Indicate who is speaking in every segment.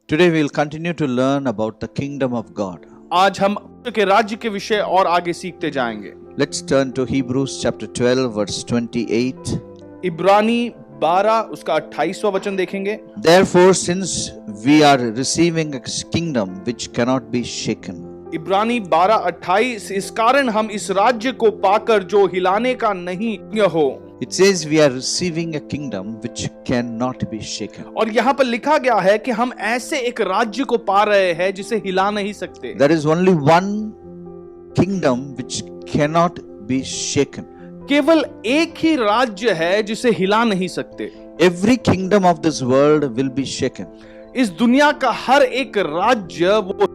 Speaker 1: Today we will continue to learn about the kingdom of God.
Speaker 2: आज हम के राज्य के विषय और आगे सीखते जाएंगे।
Speaker 1: Let's turn to Hebrews chapter 12 verse 28.
Speaker 2: इब्रानी 12 उसका 28वां वचन देखेंगे।
Speaker 1: Therefore, since we are receiving a kingdom which cannot be shaken.
Speaker 2: इब्रानी 12:28 इस कारण हम इस राज्य को पाकर जो हिलाने का नहीं हो।
Speaker 1: It says we are receiving a kingdom which cannot be shaken.
Speaker 2: और यहाँ पर लिखा गया है कि हम ऐसे एक राज्य को पा रहे हैं जिसे हिला नहीं सकते।
Speaker 1: There is only one kingdom which cannot be shaken.
Speaker 2: केवल एक ही राज्य है जिसे हिला नहीं सकते।
Speaker 1: Every kingdom of this world will be shaken.
Speaker 2: इस दुनिया का हर एक राज्य वो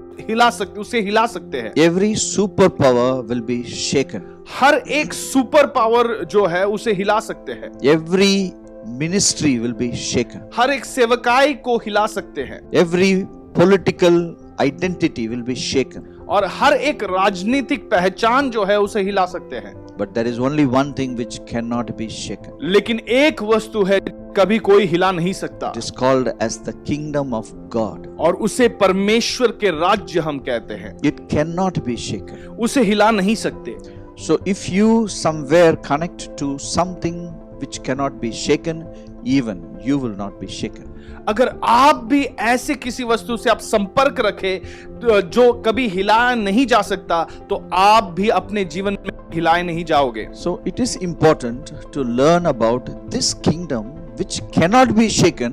Speaker 2: उसे हिला सकते हैं।
Speaker 1: Every superpower will be shaken.
Speaker 2: हर एक सुपर पावर जो है उसे हिला सकते हैं।
Speaker 1: Every ministry will be shaken.
Speaker 2: हर एक सेवकाई को हिला सकते हैं।
Speaker 1: Every political identity will be shaken.
Speaker 2: और हर एक राजनीतिक पहचान जो है उसे हिला सकते हैं।
Speaker 1: But there is only one thing which cannot be shaken.
Speaker 2: लेकिन एक वस्तु है कभी कोई हिला नहीं सकता।
Speaker 1: It is called as the kingdom of God.
Speaker 2: और उसे परमेश्वर के राज्य हम कहते हैं।
Speaker 1: It cannot be shaken.
Speaker 2: उसे हिला नहीं सकते।
Speaker 1: So if you somewhere connect to something which cannot be shaken, even you will not be shaken.
Speaker 2: अगर आप भी ऐसे किसी वस्तु से आप संपर्क रखें जो कभी हिलाया नहीं जा सकता, तो आप भी अपने जीवन में हिलाए नहीं जाओगे।
Speaker 1: So it is important to learn about this kingdom which cannot be shaken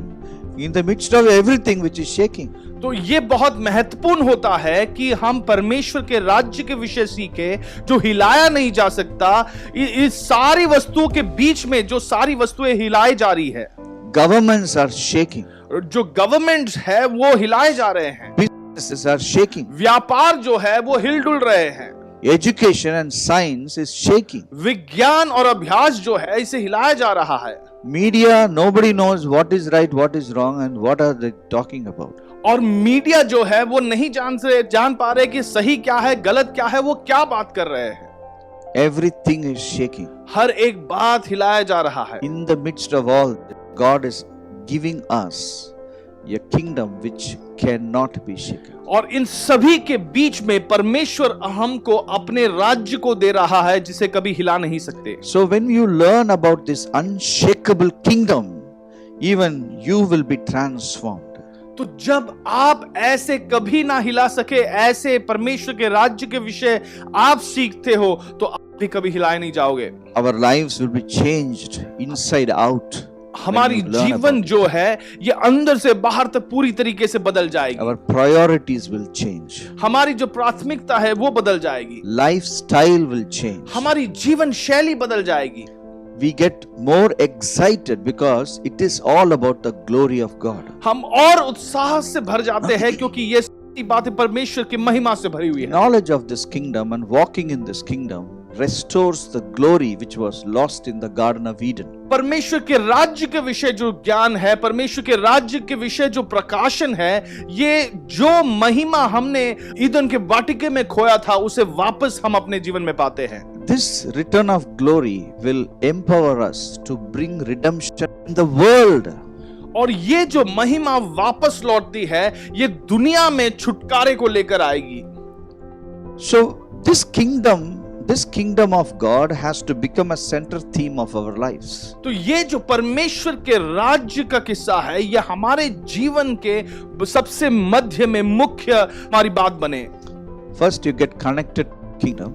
Speaker 1: in the midst of everything which is shaking.
Speaker 2: तो ये बहुत महत्वपूर्ण होता है कि हम परमेश्वर के राज्य के विषय सीखे जो हिलाया नहीं जा सकता। इस सारी वस्तुओं के बीच में जो सारी वस्तुएं हिलाई जा रही है,
Speaker 1: Governments are shaking.
Speaker 2: जो गवर्नमेंट है वो हिलाए जा रहे हैं।
Speaker 1: Businesses are shaking.
Speaker 2: व्यापार जो है वो हिलडुल रहे हैं।
Speaker 1: Education and science is shaking.
Speaker 2: विज्ञान और अभ्यास जो है इसे हिलाया जा रहा है।
Speaker 1: Media, nobody knows what is right, what is wrong, and what are they talking about.
Speaker 2: और मीडिया जो है वो नहीं जान पा रहे कि सही क्या है, गलत क्या है, वो क्या बात कर रहे हैं।
Speaker 1: Everything is shaking.
Speaker 2: हर एक बात हिलाया जा रहा है।
Speaker 1: In the midst of all, God is giving us a kingdom which cannot be shaken.
Speaker 2: और इन सभी के बीच में परमेश्वर हमको अपने राज्य को दे रहा है जिसे कभी हिला नहीं सकते।
Speaker 1: So when you learn about this unshakable kingdom, even you will be transformed.
Speaker 2: तो जब आप ऐसे कभी ना हिला सके ऐसे परमेश्वर के राज्य के विषय आप सीखते हो, तो आप भी कभी हिलाए नहीं जाओगे।
Speaker 1: Our lives will be changed inside out.
Speaker 2: हमारी जीवन जो है ये अंदर से बाहर तक पूरी तरीके से बदल जाएगी।
Speaker 1: Our priorities will change.
Speaker 2: हमारी जो प्राथमिकता है वो बदल जाएगी।
Speaker 1: Lifestyle will change.
Speaker 2: हमारी जीवन शैली बदल जाएगी।
Speaker 1: We get more excited because it is all about the glory of God.
Speaker 2: हम और उत्साह से भर जाते हैं क्योंकि ये सारी बातें परमेश्वर की महिमा से भरी हुई है।
Speaker 1: Knowledge of this kingdom and walking in this kingdom restores the glory which was lost in the Garden of Eden.
Speaker 2: परमेश्वर के राज्य के विषय जो ज्ञान है, परमेश्वर के राज्य के विषय जो प्रकाशन है, ये जो महिमा हमने ईदन के वाटिके में खोया था उसे वापस हम अपने जीवन में पाते हैं।
Speaker 1: This return of glory will empower us to bring redemption in the world.
Speaker 2: और ये जो महिमा वापस लौटती है ये दुनिया में छुटकारे को लेकर आएगी।
Speaker 1: So this kingdom of God has to become a center theme of our lives.
Speaker 2: तो ये जो परमेश्वर के राज्य का किस्सा है ये हमारे जीवन के सबसे मध्य में मुख्य हमारी बात बने।
Speaker 1: First you get connected to kingdom.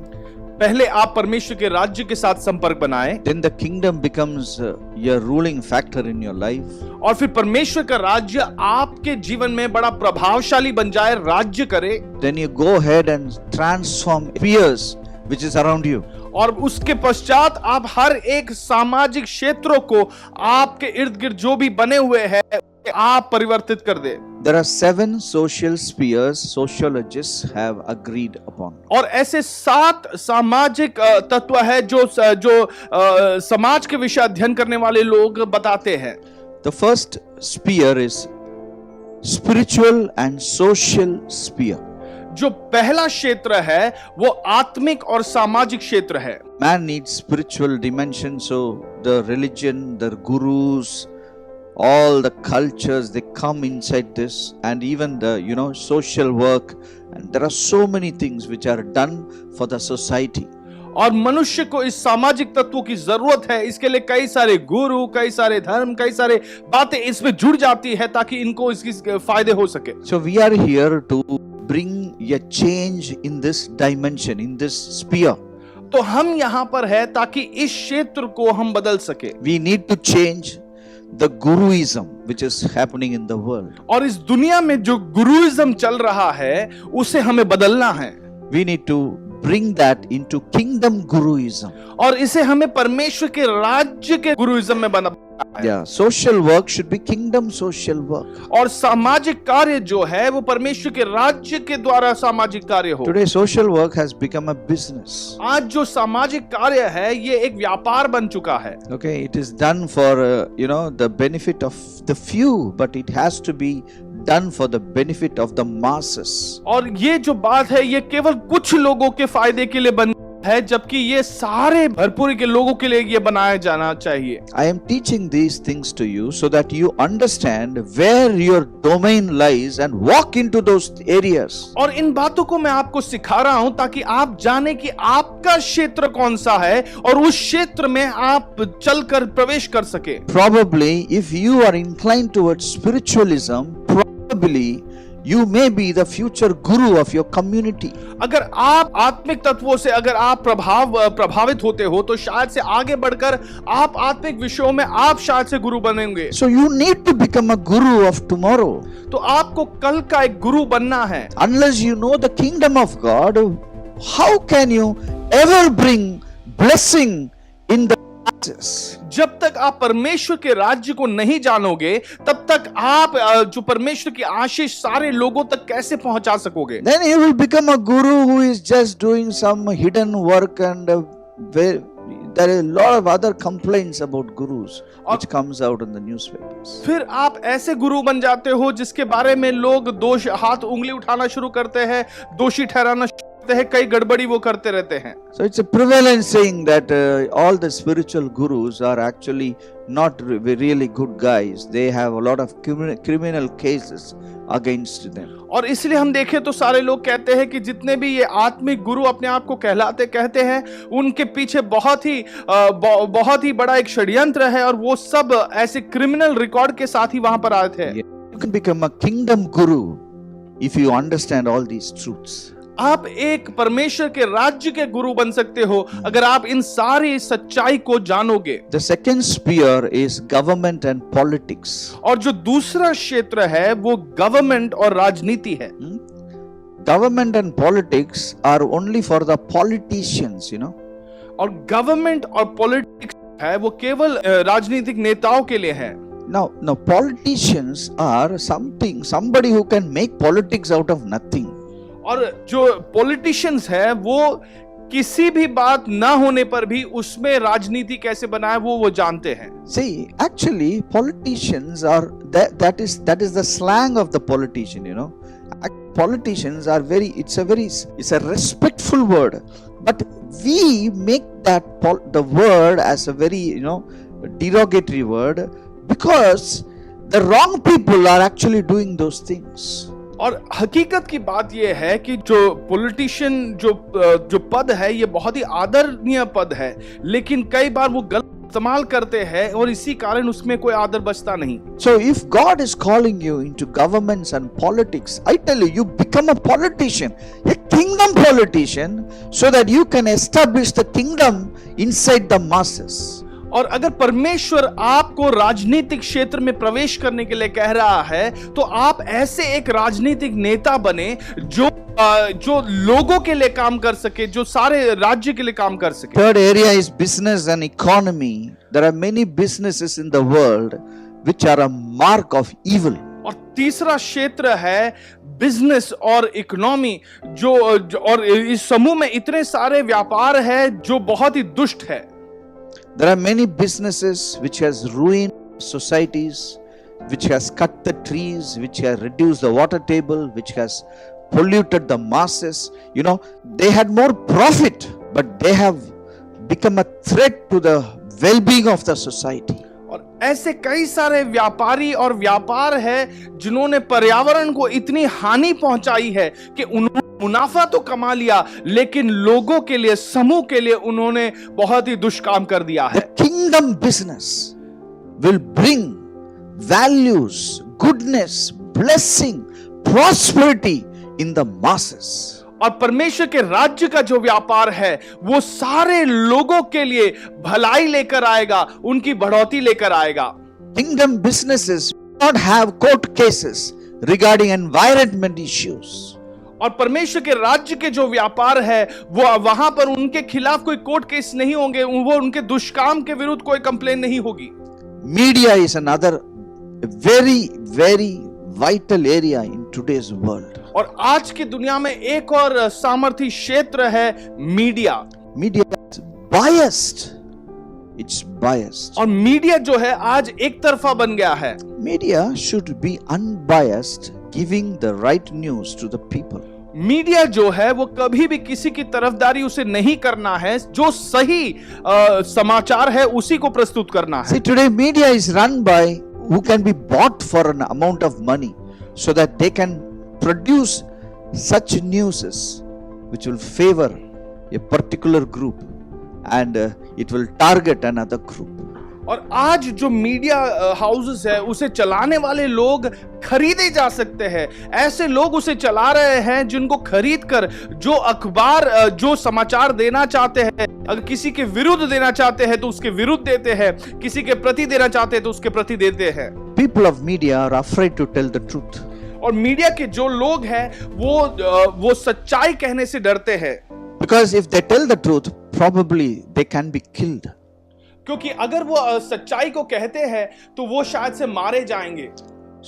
Speaker 2: पहले आप परमेश्वर के राज्य के साथ संपर्क बनाएं।
Speaker 1: Then the kingdom becomes your ruling factor in your life.
Speaker 2: और फिर परमेश्वर का राज्य आपके जीवन में बड़ा प्रभावशाली बन जाए, राज्य करे।
Speaker 1: Then you go ahead and transform spheres which is around you.
Speaker 2: और उसके पश्चात आप हर एक सामाजिक क्षेत्रों को आपके इर्द गिर्द जो भी बने हुए हैं आप परिवर्तित कर दे।
Speaker 1: There are 7 social spheres sociologists have agreed upon.
Speaker 2: और ऐसे 7 सामाजिक तत्व है जो समाज के विषय अध्ययन करने वाले लोग बताते हैं।
Speaker 1: The first sphere is spiritual and social sphere.
Speaker 2: जो पहला क्षेत्र है वो आत्मिक और सामाजिक क्षेत्र है।
Speaker 1: Man needs spiritual dimension, so the religion, the gurus, all the cultures, they come inside this, and even the social work, and there are so many things which are done for the society.
Speaker 2: और मनुष्य को इस सामाजिक तत्वों की जरूरत है। इसके लिए कई सारे गुरु, कई सारे धर्म, कई सारे बातें इसमें जुड़ जाती है ताकि इनको इसकी फायदे हो सके।
Speaker 1: So we are here to bring a change in this dimension, in this sphere.
Speaker 2: तो हम यहाँ पर है ताकि इस क्षेत्र को हम बदल सके।
Speaker 1: We need to change the guruism which is happening in the world.
Speaker 2: और इस दुनिया में जो गुरुइज्म चल रहा है उसे हमें बदलना है।
Speaker 1: We need to bring that into kingdom guruism.
Speaker 2: और इसे हमें परमेश्वर के राज्य के गुरुइज्म में बना है।
Speaker 1: Yeah, social work should be kingdom social work.
Speaker 2: और सामाजिक कार्य जो है वो परमेश्वर के राज्य के द्वारा सामाजिक कार्य हो।
Speaker 1: Today social work has become a business.
Speaker 2: आज जो सामाजिक कार्य है ये एक व्यापार बन चुका है।
Speaker 1: Okay, it is done for the benefit of the few, but it has to be done for the benefit of the masses.
Speaker 2: और ये जो बात है ये केवल कुछ लोगों के फायदे के लिए बन है, जबकि ये सारे भरपूरी के लोगों के लिए ये बनाया जाना चाहिए।
Speaker 1: I am teaching these things to you so that you understand where your domain lies and walk into those areas.
Speaker 2: और इन बातों को मैं आपको सिखा रहा हूं ताकि आप जाने कि आपका क्षेत्र कौन सा है और उस क्षेत्र में आप चलकर प्रवेश कर सके।
Speaker 1: Probably if you are inclined towards spiritualism, probably you may be the future guru of your community.
Speaker 2: अगर आप आत्मिक तत्वों से अगर आप प्रभावित होते हो तो शायद से आगे बढ़कर आप आत्मिक विषयों में आप शायद से गुरु बनेंगे।
Speaker 1: So you need to become a guru of tomorrow.
Speaker 2: तो आपको कल का एक गुरु बनना है।
Speaker 1: Unless you know the kingdom of God, how can you ever bring blessing in the masses?
Speaker 2: जब तक आप परमेश्वर के राज्य को नहीं जानोगे तब तक आप जो परमेश्वर की आशीष सारे लोगों तक कैसे पहुंचा सकोगे?
Speaker 1: Then you will become a guru who is just doing some hidden work, and there are a lot of other complaints about gurus which comes out in the newspapers.
Speaker 2: फिर आप ऐसे गुरु बन जाते हो जिसके बारे में लोग दोष हाथ उंगली उठाना शुरू करते हैं, दोषी ठहराना शुरू करते हैं, कई गड़बड़ी वो करते रहते हैं।
Speaker 1: So it's a prevalent saying that all the spiritual gurus are actually not really good guys. They have a lot of criminal cases against them.
Speaker 2: और इसलिए हम देखें तो सारे लोग कहते हैं कि जितने भी ये आत्मिक गुरु अपने आप को कहते हैं उनके पीछे बहुत ही बड़ा एक षड्यंत्र है और वो सब ऐसे क्रिमिनल रिकॉर्ड के साथ ही वहां पर आए थे।
Speaker 1: You can become a kingdom guru if you understand all these truths.
Speaker 2: आप एक परमेश्वर के राज्य के गुरु बन सकते हो अगर आप इन सारी सच्चाई को जानोगे।
Speaker 1: The second sphere is government and politics.
Speaker 2: और जो दूसरा क्षेत्र है वो गवर्नमेंट और राजनीति है।
Speaker 1: Government and politics are only for the politicians,
Speaker 2: और गवर्नमेंट और पॉलिटिक्स है वो केवल राजनीतिक नेताओं के लिए है।
Speaker 1: Now politicians are somebody who can make politics out of nothing.
Speaker 2: और जो पॉलिटिशियंस है वो किसी भी बात ना होने पर भी उसमें राजनीति कैसे बनाए वो जानते हैं।
Speaker 1: See, actually politicians are that is the slang of the politician, Politicians are it's a respectful word, but we make the word as a very derogatory word because the wrong people are actually doing those things.
Speaker 2: और हकीकत की बात यह है कि जो politician जो पद है ये बहुत ही आदरणीय पद है, लेकिन कई बार वो गलत इस्तेमाल करते हैं और इसी कारण उसमें कोई आदर बचता नहीं।
Speaker 1: So if God is calling you into governments and politics, I tell you become a politician, a kingdom politician, so that you can establish the kingdom inside the masses.
Speaker 2: और अगर परमेश्वर आपको राजनीतिक क्षेत्र में प्रवेश करने के लिए कह रहा है तो आप ऐसे एक राजनीतिक नेता बने जो लोगों के लिए काम कर सके, जो सारे राज्य के लिए काम कर सके।
Speaker 1: Third area is business and economy. There are many businesses in the world which are a mark of evil.
Speaker 2: और तीसरा क्षेत्र है बिजनेस और इकोनॉमी और इस समूह में इतने सारे व्यापार है जो बहुत ही दुष्ट है।
Speaker 1: There are many businesses which has ruined societies, which has cut the trees, which has reduced the water table, which has polluted the masses. They had more profit, but they have become a threat to the well-being of the society.
Speaker 2: और ऐसे कई सारे व्यापारी और व्यापार है जिन्होंने पर्यावरण को इतनी हानि पहुंचाई है कि उन्होंने मुनाफा तो कमा लिया, लेकिन लोगों के लिए, समूह के लिए उन्होंने बहुत ही दुष्काम कर दिया है।
Speaker 1: The kingdom business will bring values, goodness, blessing, prosperity in the masses.
Speaker 2: और परमेश्वर के राज्य का जो व्यापार है वो सारे लोगों के लिए भलाई लेकर आएगा, उनकी बढ़ोतरी लेकर आएगा।
Speaker 1: Kingdom businesses will not have court cases regarding environment issues.
Speaker 2: और परमेश्वर के राज्य के जो व्यापार है वो वहां पर उनके खिलाफ कोई कोर्ट केस नहीं होंगे, वो उनके दुष्काम के विरुद्ध कोई कंप्लेन नहीं होगी।
Speaker 1: Media is another very, very vital area in today's world.
Speaker 2: और आज की दुनिया में एक और सामर्थी क्षेत्र है media.
Speaker 1: Media is biased. It's biased.
Speaker 2: और मीडिया जो है आज एक तरफा बन गया है।
Speaker 1: Media should be unbiased, giving the right news to the people.
Speaker 2: Media जो है वो कभी भी किसी की तरफदारी उसे नहीं करना है, जो सही समाचार है उसी को प्रस्तुत करना है।
Speaker 1: See, today media is run by who can be bought for an amount of money so that they can produce such news which will favor a particular group and it will target another group.
Speaker 2: और आज जो media houses है उसे चलाने वाले लोग खरीदे जा सकते हैं। ऐसे लोग उसे चला रहे हैं जिनको खरीद कर जो अखबार जो समाचार देना चाहते हैं, अगर किसी के विरुद्ध देना चाहते हैं तो उसके विरुद्ध देते हैं, किसी के प्रति देना चाहते हैं तो उसके प्रति देते हैं।
Speaker 1: People of media are afraid to tell the truth.
Speaker 2: और मीडिया के जो लोग हैं वो सच्चाई कहने से डरते हैं,
Speaker 1: Because if they tell the truth, probably they can be killed.
Speaker 2: क्योंकि अगर वो सच्चाई को कहते हैं तो वो शायद से मारे जाएंगे।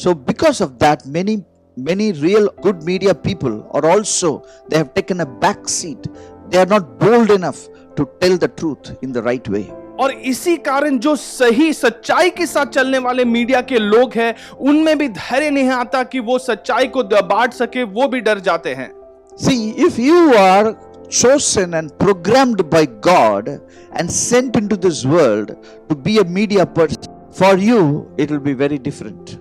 Speaker 1: So because of that, many real good media people are also, they have taken a back seat. They are not bold enough to tell the truth in the right way.
Speaker 2: और इसी कारण जो सही सच्चाई के साथ चलने वाले मीडिया के लोग हैं उनमें भी धैर्य नहीं आता कि वो सच्चाई को बांट सके, वो भी डर जाते हैं।
Speaker 1: See, if you are chosen and programmed by God and sent into this world to be a media person, for you it will be very different.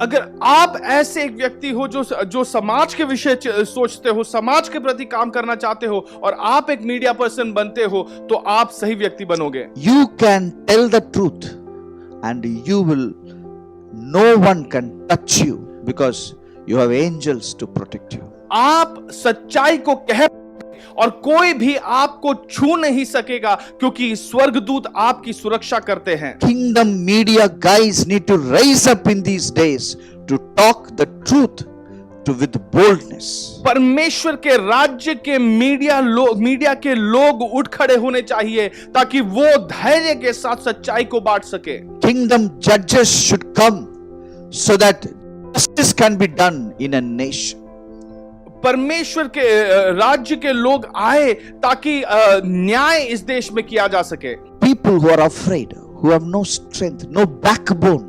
Speaker 2: अगर आप ऐसे एक व्यक्ति हो जो समाज के विषय सोचते हो, समाज के प्रति काम करना चाहते हो और आप एक मीडिया पर्सन बनते हो तो आप सही व्यक्ति बनोगे।
Speaker 1: You can tell the truth and you will, no one can touch you because you have angels to protect you.
Speaker 2: आप सच्चाई को कह और कोई भी आपको छू नहीं सकेगा क्योंकि स्वर्गदूत आपकी सुरक्षा करते हैं।
Speaker 1: Kingdom media guys need to rise up in these days to talk the truth with boldness.
Speaker 2: परमेश्वर के राज्य के मीडिया के लोग उठ खड़े होने चाहिए ताकि वो धैर्य के साथ सच्चाई को बांट सके।
Speaker 1: Kingdom judges should come so that justice can be done in a nation.
Speaker 2: परमेश्वर के राज्य के लोग आए ताकि न्याय इस देश में किया जा सके।
Speaker 1: People who are afraid, who have no strength, no backbone,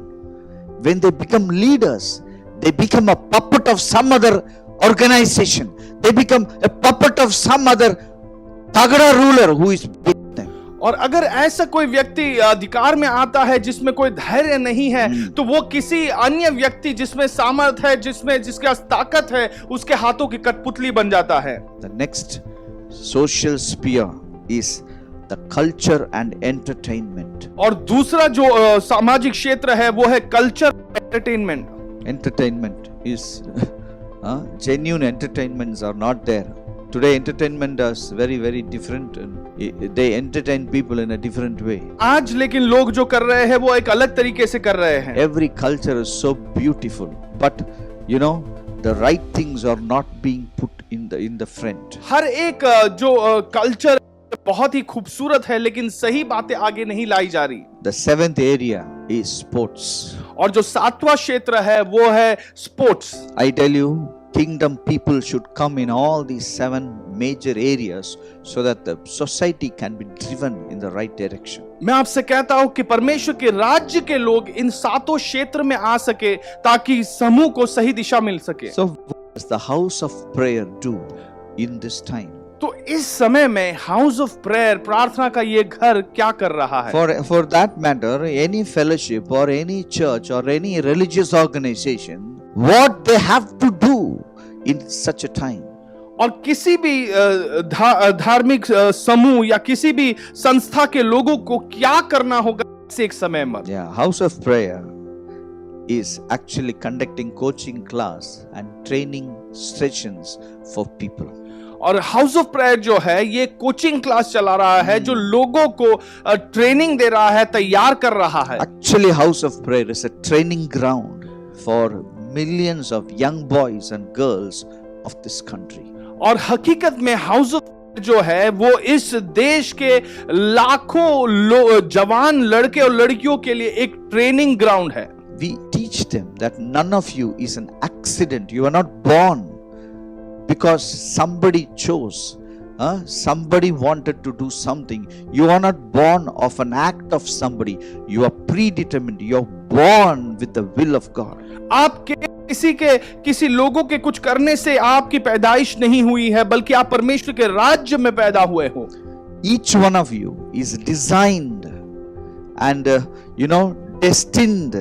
Speaker 1: when they become leaders, they become a puppet of some other organization. They become a puppet of some other tagda ruler who is beneath them.
Speaker 2: और अगर ऐसा कोई व्यक्ति अधिकार में आता है जिसमें कोई धैर्य नहीं है तो वो किसी अन्य व्यक्ति जिसमें सामर्थ है, जिसके पास ताकत है, उसके हाथों की कठपुतली बन जाता है।
Speaker 1: The next social sphere is the culture and entertainment.
Speaker 2: और दूसरा जो सामाजिक क्षेत्र है वो है culture entertainment.
Speaker 1: Entertainment is genuine entertainments are not there. Today entertainment is very, very different. They entertain people in a different way.
Speaker 2: आज लेकिन लोग जो कर रहे हैं वो एक अलग तरीके से कर रहे हैं।
Speaker 1: Every culture is so beautiful, but you know the right things are not being put in the front.
Speaker 2: हर एक जो कल्चर बहुत ही खूबसूरत है लेकिन सही बातें आगे नहीं लाई जा रही।
Speaker 1: The seventh area is sports.
Speaker 2: और जो सातवां क्षेत्र है वो है sports.
Speaker 1: I tell you, kingdom people should come in all these 7 major areas so that the society can be driven in the right direction.
Speaker 2: मैं आपसे कहता हूं कि परमेश्वर के राज्य के लोग इन सातों क्षेत्र में आ सके ताकि समूह को सही दिशा मिल सके।
Speaker 1: So what does the house of prayer do in this time?
Speaker 2: तो इस समय में हाउस ऑफ प्रेयर, प्रार्थना का ये घर क्या कर रहा है?
Speaker 1: For that matter, any fellowship or any church or any religious organization, what they have to do in such a time.
Speaker 2: और किसी भी धार्मिक समूह या किसी भी संस्था के लोगों को क्या करना होगा इस एक समय में?
Speaker 1: Yeah, House of Prayer is actually conducting coaching class and training sessions for people.
Speaker 2: और हाउस ऑफ प्रेयर जो है ये कोचिंग क्लास चला रहा है, जो लोगों को ट्रेनिंग दे रहा है, तैयार कर रहा है।
Speaker 1: Actually, House of Prayer is a training ground for millions of young boys and girls of this country.
Speaker 2: और हकीकत में हाउस ऑफ जो है वो इस देश के लाखों जवान लड़के और लड़कियों के लिए एक ट्रेनिंग ग्राउंड है।
Speaker 1: We teach them that none of you is an accident. You are not born because somebody chose, somebody wanted to do something. You are not born of an act of somebody. You are predetermined. You are born with the will of God.
Speaker 2: आपके किसी लोगों के कुछ करने से आपकी पैदाइश नहीं हुई है, बल्कि आप परमेश्वर के राज्य में पैदा हुए हो।
Speaker 1: Each one of you is designed and destined,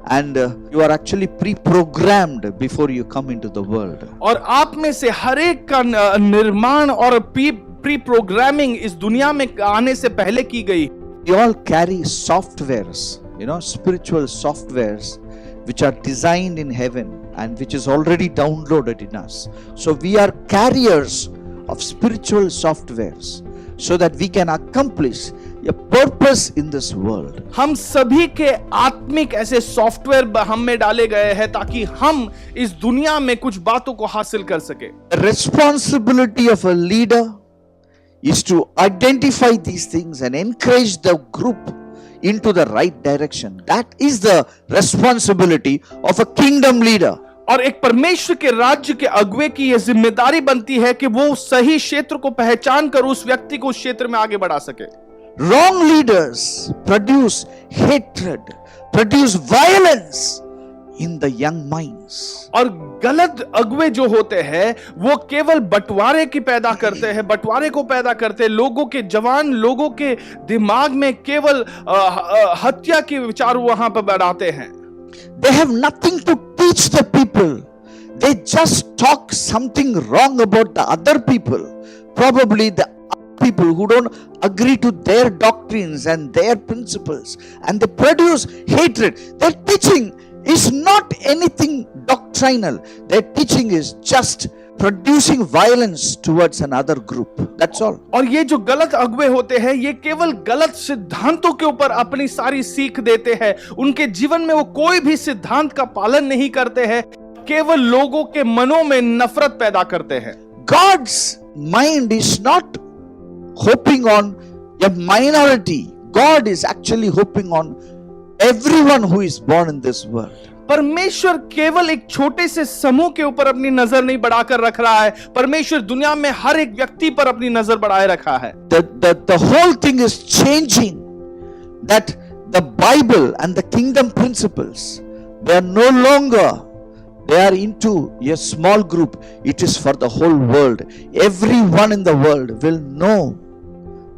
Speaker 1: and you are actually pre-programmed before you come into the world.
Speaker 2: और आप में से हर एक का निर्माण और प्री-प्रोग्रामिंग इस दुनिया में आने से पहले की गई।
Speaker 1: We all carry softwares, spiritual softwares which are designed in heaven and which is already downloaded in us. So we are carriers of spiritual softwares so that we can accomplish a purpose in this world.
Speaker 2: हम सभी के आत्मिक ऐसे software हम में डाले गए हैं ताकि हम इस दुनिया में कुछ बातों को हासिल कर सके।
Speaker 1: The responsibility of a leader is to identify these things and encourage the group into the right direction. That is the responsibility of a kingdom leader.
Speaker 2: और एक परमेश्वर के राज्य के अगुवे की यह जिम्मेदारी बनती है कि वो सही क्षेत्र को पहचान कर उस व्यक्ति को उस क्षेत्र में आगे बढ़ा सके।
Speaker 1: Wrong leaders produce hatred, produce violence in the young minds.
Speaker 2: और गलत अगुवे जो होते हैं वो केवल बंटवारे की पैदा करते हैं, बंटवारे को पैदा करते हैं, लोगों के जवान लोगों के दिमाग में केवल हत्या के विचार वहां पर बढ़ाते हैं।
Speaker 1: They have nothing to teach the people. They just talk something wrong about the other people. Probably the people who don't agree to their doctrines and their principles, and they produce hatred. Their teaching is not anything doctrinal. Their teaching is just producing violence towards another group. That's all.
Speaker 2: और ये जो गलत अगुवे होते हैं ये केवल गलत सिद्धांतों के ऊपर अपनी सारी सीख देते हैं। उनके जीवन में वो कोई भी सिद्धांत का पालन नहीं करते हैं, केवल लोगों के मनों में नफरत पैदा करते हैं।
Speaker 1: God's mind is not hoping on a minority. God is actually hoping on everyone who is born in this world.
Speaker 2: परमेश्वर केवल एक छोटे से समूह के ऊपर अपनी नजर नहीं बढ़ाकर रख रहा है, परमेश्वर दुनिया में हर एक व्यक्ति पर अपनी नजर बढ़ाए रखा है।
Speaker 1: The whole thing is changing, that the Bible and the kingdom principles, they are no longer, they are into a small group. It is for the whole world. Everyone in the world will know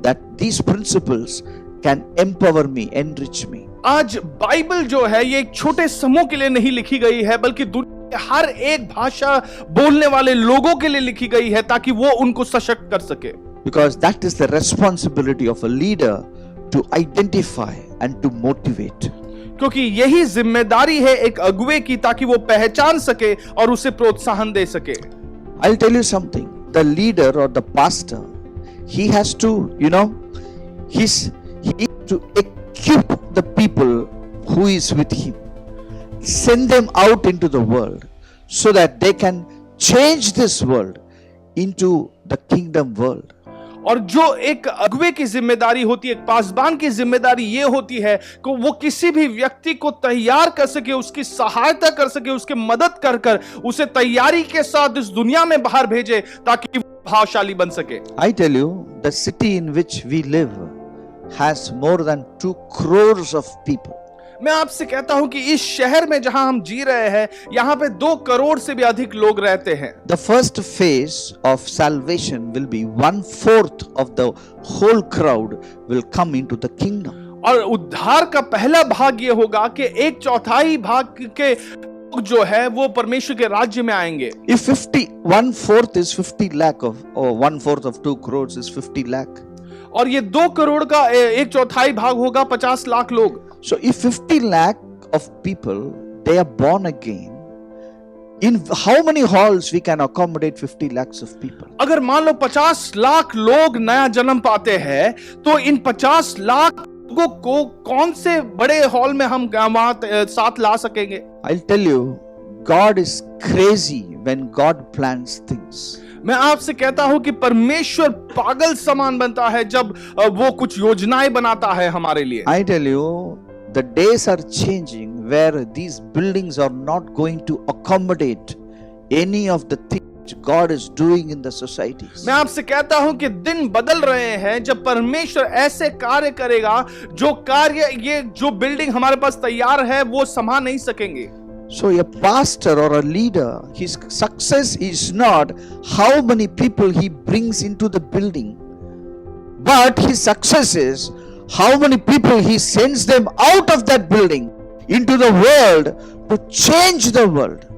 Speaker 1: that these principles can empower me, enrich me.
Speaker 2: आज Bible जो है ये एक छोटे समूह के लिए नहीं लिखी गई है, बल्कि दुनिया के हर एक भाषा बोलने वाले लोगों के लिए लिखी गई है ताकि वो उनको सशक्त कर सके।
Speaker 1: Because that is the responsibility of a leader to identify and to motivate.
Speaker 2: क्योंकि यही जिम्मेदारी है एक अगुवे की ताकि वो पहचान सके और उसे प्रोत्साहन दे सके।
Speaker 1: I'll tell you something. The leader or the pastor, he has to, he to equip the people who is with him, send them out into the world so that they can change this world into the kingdom world.
Speaker 2: और जो एक अगुवे की जिम्मेदारी होती है, एक पासबान की जिम्मेदारी ये होती है कि वो किसी भी व्यक्ति को तैयार कर सके, उसकी सहायता कर सके, उसकी मदद कर कर उसे तैयारी के साथ इस दुनिया में बाहर भेजे ताकि वो प्रभावशाली बन सके।
Speaker 1: I tell you, the city in which we live has more than 2 crores of people.
Speaker 2: मैं आपसे कहता हूं कि इस शहर में जहां हम जी रहे हैं, यहां पे 2 करोड़ से भी अधिक लोग रहते हैं।
Speaker 1: The first phase of salvation will be 1/4 of the whole crowd will come into the kingdom.
Speaker 2: और उद्धार का पहला भाग ये होगा कि 1/4 भाग के लोग जो है वो परमेश्वर के राज्य में आएंगे।
Speaker 1: If 1/4 is 50 lakh of, or 1/4 of 2 crores is 50 lakh.
Speaker 2: और ये 2 करोड़ का 1/4 भाग होगा 50 लाख लोग।
Speaker 1: So if 50 lakh of people, they are born again, in how many halls we can accommodate 50 lakhs of people?
Speaker 2: अगर मान लो 50 लाख लोग नया जन्म पाते हैं, तो इन 50 लाख लोगों को कौन से बड़े हॉल में हम वहां साथ ला सकेंगे?
Speaker 1: I'll tell you, God is crazy when God plans things.
Speaker 2: मैं आपसे कहता हूं कि परमेश्वर पागल समान बनता है जब वो कुछ योजनाएं बनाता है हमारे लिए।
Speaker 1: I tell you, the days are changing where these buildings are not going to accommodate any of the things God is doing in the societies.
Speaker 2: मैं आपसे कहता हूं कि दिन बदल रहे हैं जब परमेश्वर ऐसे कार्य करेगा जो कार्य ये जो बिल्डिंग हमारे पास तैयार है वो संभाल नहीं सकेंगे।
Speaker 1: So a pastor or a leader, his success is not how many people he brings into the building, but his success is how many people he sends them out of that building into the world to change the world.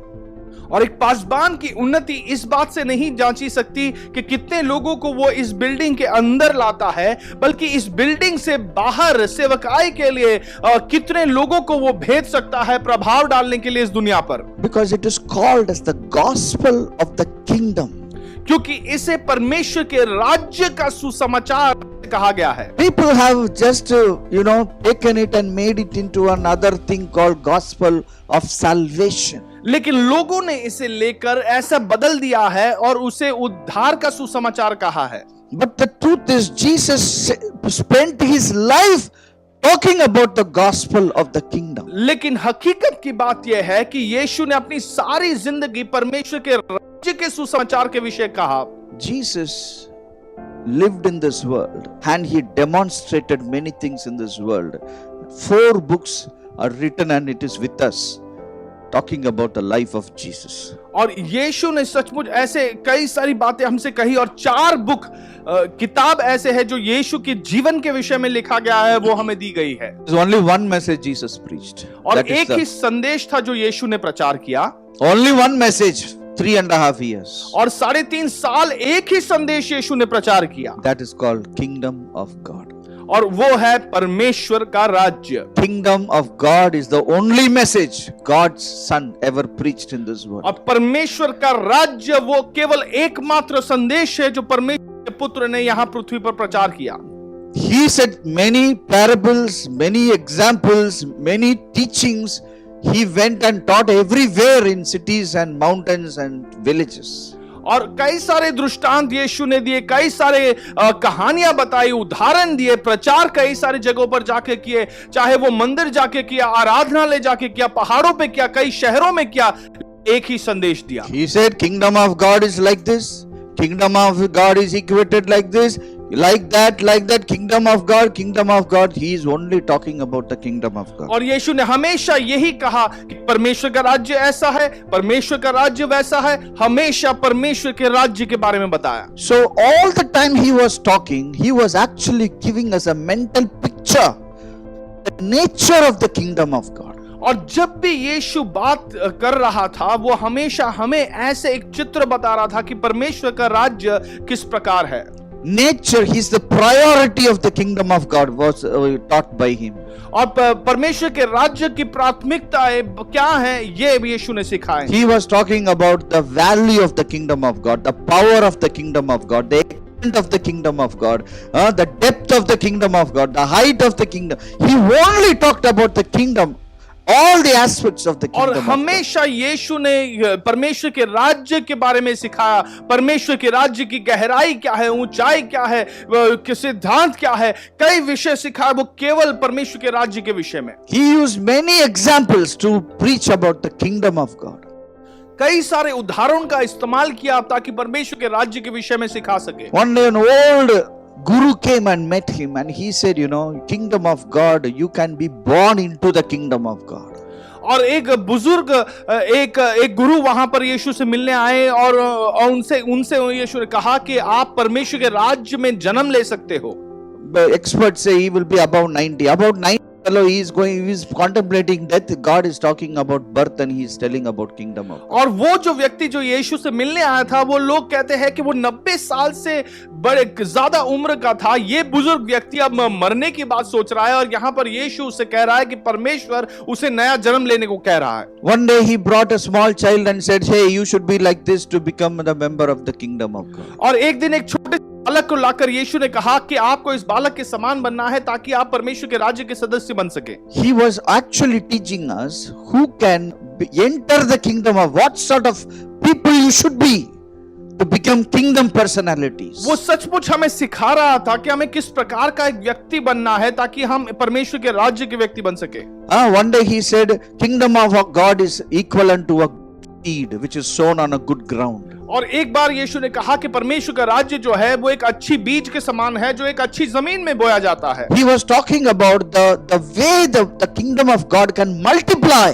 Speaker 2: और एक पासबान की उन्नति इस बात से नहीं जांची सकती कि कितने लोगों को वो इस बिल्डिंग के अंदर लाता है, बल्कि इस बिल्डिंग से बाहर सेवकाई के लिए कितने लोगों को वो भेज सकता है प्रभाव डालने के लिए इस दुनिया पर।
Speaker 1: Because it is called as the gospel of the kingdom.
Speaker 2: क्योंकि इसे परमेश्वर के राज्य का सुसमाचार कहा गया है।
Speaker 1: People have just taken it and made it into another thing called gospel of salvation.
Speaker 2: लेकिन लोगों ने इसे लेकर ऐसा बदल दिया है और उसे उद्धार का सुसमाचार कहा है।
Speaker 1: But the truth is, Jesus spent his life talking about the gospel of the kingdom.
Speaker 2: लेकिन हकीकत की बात यह है कि यीशु ने अपनी सारी जिंदगी परमेश्वर के राज्य के सुसमाचार के विषय कहा।
Speaker 1: Jesus lived in this world and he demonstrated many things in this world. 4 books are written and it is with us, talking about the life of Jesus.
Speaker 2: और यीशु ने सचमुच ऐसे कई सारी बातें हमसे कही और 4 बुक किताब ऐसे है जो यीशु के जीवन के विषय में लिखा गया है, वो हमें दी गई है।
Speaker 1: There's only one message Jesus preached.
Speaker 2: और
Speaker 1: That is
Speaker 2: एक ही संदेश था जो यीशु ने प्रचार किया।
Speaker 1: only one message, 3.5 years.
Speaker 2: और 3.5 साल एक ही संदेश यीशु ने प्रचार किया।
Speaker 1: That is called kingdom of God.
Speaker 2: और वो है परमेश्वर का राज्य।
Speaker 1: Kingdom of God is the only message God's son ever preached in this world.
Speaker 2: और परमेश्वर का राज्य वो केवल एकमात्र संदेश है जो परमेश्वर के पुत्र ने यहाँ पृथ्वी पर प्रचार किया।
Speaker 1: He said many parables, many examples, many teachings. He went and taught everywhere in cities and mountains and villages.
Speaker 2: और कई सारे दृष्टांत यीशु ने दिए, कई सारे कहानियां बताई, उदाहरण दिए, प्रचार कई सारे जगहों पर जाके किए, चाहे वो मंदिर जाके किया, आराधनालय जाके किया, पहाड़ों पे किया, कई शहरों में किया, एक ही संदेश दिया।
Speaker 1: He said kingdom of God is like this, kingdom of God is equated like this, like that, kingdom of God. He is only talking about the kingdom of God.
Speaker 2: और यीशु ने हमेशा यही कहा कि परमेश्वर का राज्य ऐसा है, परमेश्वर का राज्य वैसा है, हमेशा परमेश्वर के राज्य के बारे में बताया।
Speaker 1: So all the time he was talking, he was actually giving us a mental picture, the nature of the kingdom of God.
Speaker 2: और जब भी यीशु बात कर रहा था, वो हमेशा हमें ऐसे एक चित्र बता रहा था कि परमेश्वर का राज्य किस प्रकार है।
Speaker 1: Nature, he's the priority of the kingdom of God was taught by him.
Speaker 2: और परमेश्वर के राज्य की प्राथमिकताएं क्या हैं, ये भी यीशु ने सिखाया।
Speaker 1: He was talking about the value of the kingdom of God, the power of the kingdom of God, the extent of the kingdom of God, the depth of the kingdom of God, the height of the kingdom. He only talked about the kingdom, all the aspects of the kingdom.
Speaker 2: और हमेशा यीशु ने परमेश्वर के राज्य के बारे में सिखाया, परमेश्वर के राज्य की गहराई क्या है, ऊंचाई क्या है, सिद्धांत क्या है, कई विषय सिखाया, वो केवल परमेश्वर के राज्य के विषय में।
Speaker 1: He used many examples to preach about the kingdom of God.
Speaker 2: कई सारे उदाहरण का इस्तेमाल किया ताकि परमेश्वर के राज्य के विषय में सिखा सके।
Speaker 1: One day an old Guru came and met him and he said, kingdom of God, you can be born into the kingdom of God.
Speaker 2: और एक बुजुर्ग एक गुरु वहां पर यीशु से मिलने आए और उनसे यीशु ने कहा कि आप परमेश्वर के राज्य में जन्म ले सकते हो.
Speaker 1: But experts say he will be about 90. About 90 fellow, he is contemplating death. God is talking about birth and he is telling about kingdom of God.
Speaker 2: और वो जो व्यक्ति जो यीशु से मिलने आया था, वो लोग कहते हैं कि वो 90 साल से बड़े ज्यादा उम्र का था. ये बुजुर्ग व्यक्ति अब मरने की बात सोच रहा है और यहाँ पर यीशु उसे कह रहा है कि परमेश्वर उसे नया जन्म लेने को कह रहा है.
Speaker 1: One day he brought a small child and said, hey, you should be like this to become the member of the kingdom of God.
Speaker 2: और एक दिन एक छोटे बालक को लाकर यीशु ने कहा कि आपको इस बालक के समान बनना है ताकि आप परमेश्वर के राज्य के सदस्य बन सके.
Speaker 1: He was actually teaching us who can enter the kingdom of what sort of people you should be to become kingdom personalities.
Speaker 2: वो सचमुच हमें सिखा रहा था कि हमें किस प्रकार का एक व्यक्ति बनना है ताकि हम परमेश्वर के राज्य के व्यक्ति बन सके.
Speaker 1: One day he said, kingdom of God is equivalent to a seed which is sown on a good ground.
Speaker 2: और एक बार यीशु ने कहा कि परमेश्वर का राज्य जो है वो एक अच्छी बीज के समान है जो एक अच्छी जमीन में बोया जाता है.
Speaker 1: He was talking about the way the kingdom of God can multiply.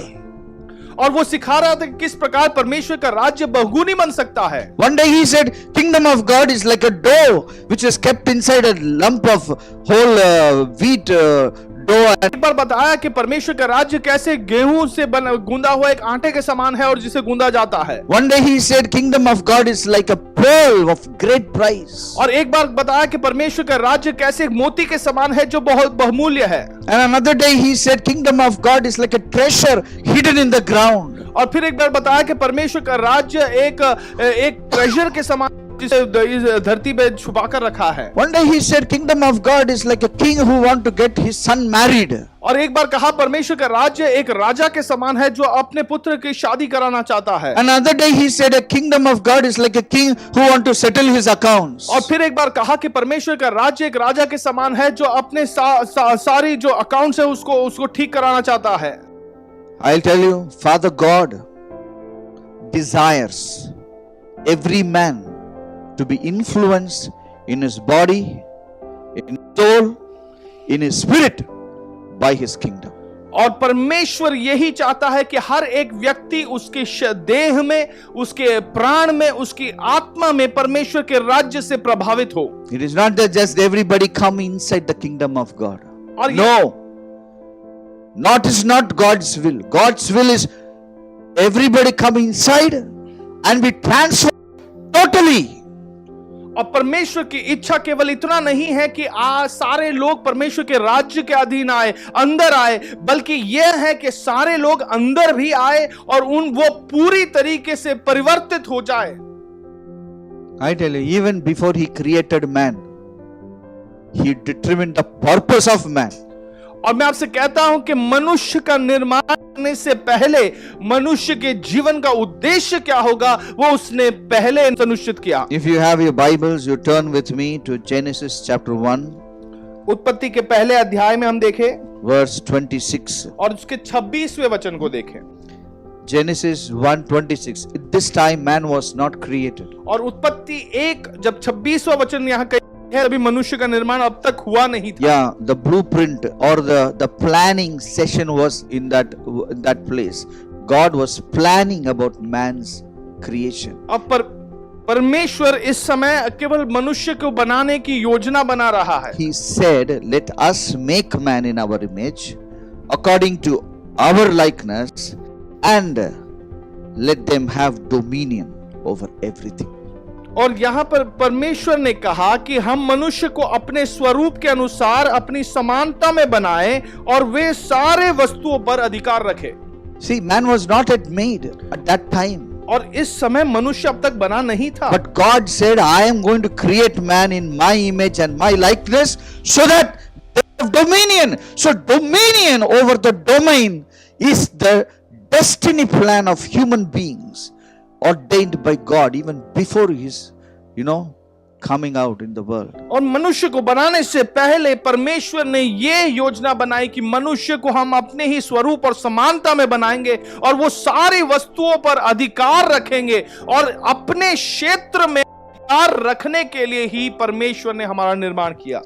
Speaker 2: और वो सिखा रहा था कि किस प्रकार परमेश्वर का राज्य बहुगुनी बन सकता है.
Speaker 1: One day he said, kingdom of God is like a dough which is kept inside a lump of whole wheat dough.
Speaker 2: एक बार बताया कि परमेश्वर का राज्य कैसे गेहूं से गूंदा हुआ एक आटे के समान है और जिसे गूंदा जाता है.
Speaker 1: One day he said, kingdom of God is like a pearl of great price.
Speaker 2: और एक बार बताया कि परमेश्वर का राज्य कैसे एक मोती के समान है जो बहुत बहुमूल्य है.
Speaker 1: And another day he said, kingdom of God is like a treasure hidden in the ground.
Speaker 2: और फिर एक बार बताया कि परमेश्वर का राज्य एक ट्रेजर के समान जिसे इस धरती पे छुपा कर रखा है.
Speaker 1: One day he said, kingdom of God is like a king who want to get his son married.
Speaker 2: और एक बार कहा परमेश्वर का राज्य एक राजा के समान है जो अपने पुत्र की शादी कराना चाहता है.
Speaker 1: Another day he said, a kingdom of God is like a king who want to settle his accounts.
Speaker 2: और फिर एक बार कहा कि परमेश्वर का राज्य एक राजा के समान है जो अपने सारी जो अकाउंट्स है उसको ठीक कराना चाहता है.
Speaker 1: I'll tell you, Father God desires every man to be influenced in his body, in his soul, in his spirit by his kingdom.
Speaker 2: और परमेश्वर यही चाहता है कि हर एक व्यक्ति उसके देह में, उसके प्राण में, उसकी आत्मा में परमेश्वर के राज्य से प्रभावित हो.
Speaker 1: It is not that just everybody come inside the kingdom of God.
Speaker 2: और
Speaker 1: No, is not God's will. God's will is everybody come inside and be transformed totally.
Speaker 2: और परमेश्वर की इच्छा केवल इतना नहीं है कि सारे लोग परमेश्वर के राज्य के अधीन आए, अंदर आए, बल्कि यह है कि सारे लोग अंदर भी आए और वो पूरी तरीके से परिवर्तित हो जाए.
Speaker 1: I tell you, even before he created man, he determined the purpose of man.
Speaker 2: और मैं आपसे कहता हूं कि मनुष्य का निर्माण करने से पहले मनुष्य के जीवन का उद्देश्य क्या होगा वो उसने पहले सुनिश्चित किया.
Speaker 1: If you have your Bibles, you turn with me to Genesis chapter 1.
Speaker 2: उत्पत्ति के पहले अध्याय में हम देखें
Speaker 1: verse 26.
Speaker 2: और उसके 26वें वचन को देखें.
Speaker 1: Genesis 1:26. At this time man was not created.
Speaker 2: और उत्पत्ति 1 जब 26वां वचन यहाँ है अभी मनुष्य का निर्माण अब तक हुआ नहीं था.
Speaker 1: Yeah, the blueprint or the planning session was in that place. God was planning about man's creation.
Speaker 2: अब परमेश्वर इस समय केवल मनुष्य को बनाने की योजना बना रहा है.
Speaker 1: He said, let us make man in our image according to our likeness and let them have dominion over everything.
Speaker 2: और यहाँ पर परमेश्वर ने कहा कि हम मनुष्य को अपने स्वरूप के अनुसार अपनी समानता में बनाएं और वे सारे वस्तुओं पर अधिकार रखें.
Speaker 1: See, man was not yet made at that time.
Speaker 2: और इस समय मनुष्य अब तक बना नहीं था.
Speaker 1: But God said, I am going to create man in my image and my likeness so that they have dominion. So dominion over the domain is the destiny plan of human beings ordained by God even before his coming out in the world.
Speaker 2: और मनुष्य को बनाने से पहले परमेश्वर ने ये योजना बनाई कि मनुष्य को हम अपने ही स्वरूप और समानता में बनाएंगे और वो सारी वस्तुओं पर अधिकार रखेंगे और अपने क्षेत्र में बरकरार रखने के लिए ही परमेश्वर ने हमारा निर्माण किया।